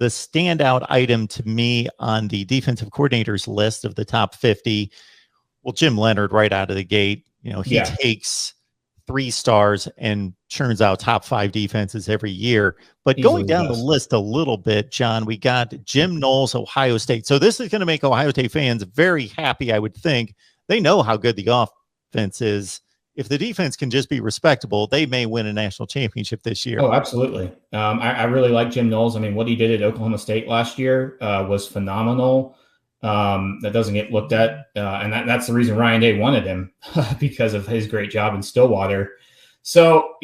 the standout item to me on the defensive coordinators list of the top 50. Well, Jim Leonard right out of the gate, he takes 3 stars and churns out top 5 defenses every year. But going down the list a little bit, John, we got Jim Knowles, Ohio State. So this is going to make Ohio State fans very happy, I would think. They know how good the offense is. If the defense can just be respectable, they may win a national championship this year. Oh, absolutely. I really like Jim Knowles. I mean, what he did at Oklahoma State last year was phenomenal. That doesn't get looked at. And that's the reason Ryan Day wanted him because of his great job in Stillwater. So,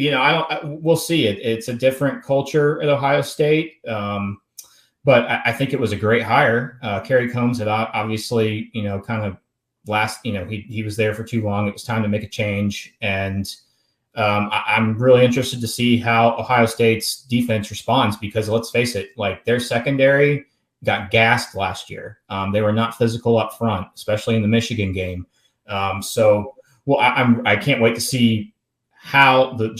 we'll see it. It's a different culture at Ohio State. But I think it was a great hire. Kerry Combs had obviously, kind of he was there for too long. It was time to make a change. And I'm really interested to see how Ohio State's defense responds, because let's face it, like their secondary got gassed last year. They were not physical up front, especially in the Michigan game. I can't wait to see how the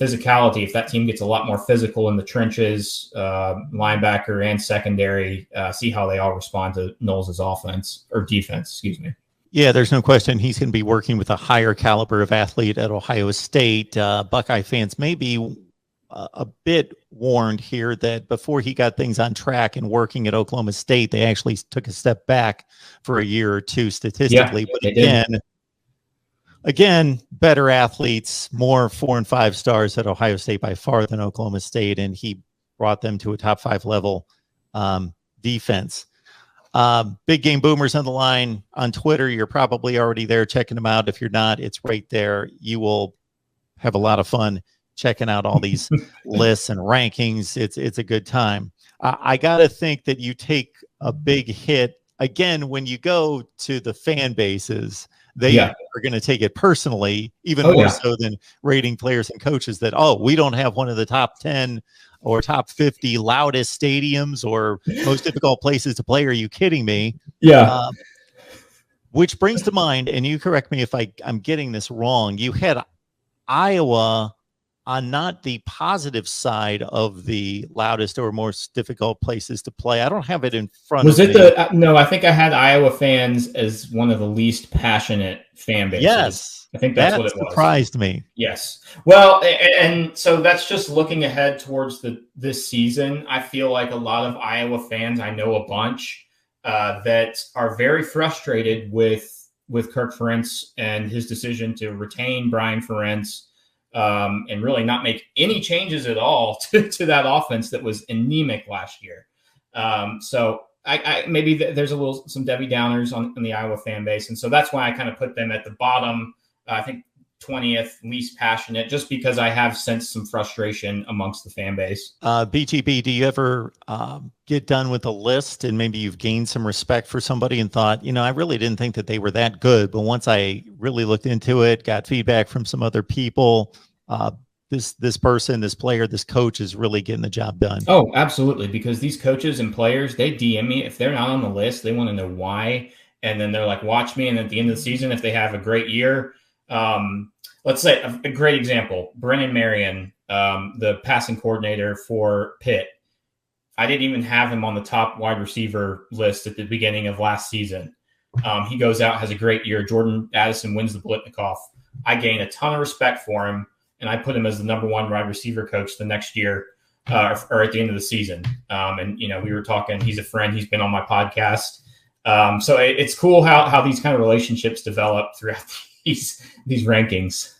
physicality, if that team gets a lot more physical in the trenches, linebacker and secondary, see how they all respond to Knowles' offense or defense, excuse me. Yeah, there's no question he's going to be working with a higher caliber of athlete at Ohio State. Buckeye fans may be a bit warned here that before he got things on track and working at Oklahoma State, they actually took a step back for a year or two statistically. Yeah, but again, better athletes, more 4 and 5 stars at Ohio State by far than Oklahoma State, and he brought them to a top 5 level defense. Big Game Boomers on the line on Twitter. You're probably already there checking them out. If you're not, it's right there. You will have a lot of fun checking out all these lists and rankings. It's a good time. I got to think that you take a big hit again when you go to the fan bases. They are going to take it personally, even more so than rating players and coaches that, we don't have one of the top 10 or top 50 loudest stadiums or most difficult places to play. Are you kidding me? Yeah. Which brings to mind, and you correct me if I'm getting this wrong, you had Iowa on not the positive side of the loudest or most difficult places to play. I don't have it in front of me. No, I think I had Iowa fans as one of the least passionate fan bases. Yes. I think that's what it was. Surprised me. Yes. Well, and so that's just looking ahead towards this season. I feel like a lot of Iowa fans, I know a bunch, that are very frustrated with Kirk Ferentz and his decision to retain Brian Ferentz. And really not make any changes at all to that offense that was anemic last year. So I maybe there's some Debbie Downers on the Iowa fan base. And so that's why I kind of put them at the bottom, I think 20th least passionate, just because I have sensed some frustration amongst the fan base. BGB, do you ever get done with a list and maybe you've gained some respect for somebody and thought, I really didn't think that they were that good, but once I really looked into it, got feedback from some other people, this person, this player, this coach is really getting the job done? Oh, absolutely. Because these coaches and players, they DM me. If they're not on the list, they want to know why. And then they're like, watch me. And at the end of the season, if they have a great year, let's say a great example, Brennan Marion, the passing coordinator for Pitt. I didn't even have him on the top wide receiver list at the beginning of last season. He goes out, has a great year. Jordan Addison wins the Blitnikoff. I gain a ton of respect for him, and I put him as the number 1 wide receiver coach the next year, or at the end of the season. And we were talking. He's a friend. He's been on my podcast. So it's cool how these kind of relationships develop throughout these rankings.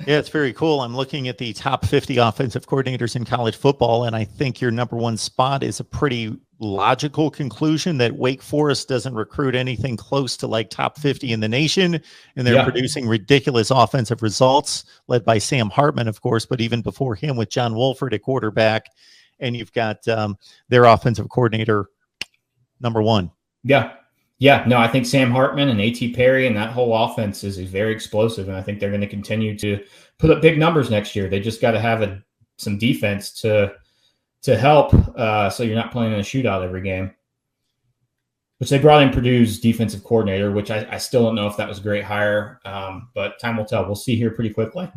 Yeah, it's very cool. I'm looking at the top 50 offensive coordinators in college football, and I think your number 1 spot is a pretty logical conclusion that Wake Forest doesn't recruit anything close to like top 50 in the nation, and they're producing ridiculous offensive results, led by Sam Hartman, of course, but even before him with John Wolford at quarterback, and you've got their offensive coordinator, number 1. Yeah, no, I think Sam Hartman and A.T. Perry and that whole offense is very explosive, and I think they're going to continue to put up big numbers next year. They just got to have some defense to help, so you're not playing in a shootout every game. Which they brought in Purdue's defensive coordinator, which I still don't know if that was a great hire, but time will tell. We'll see here pretty quickly.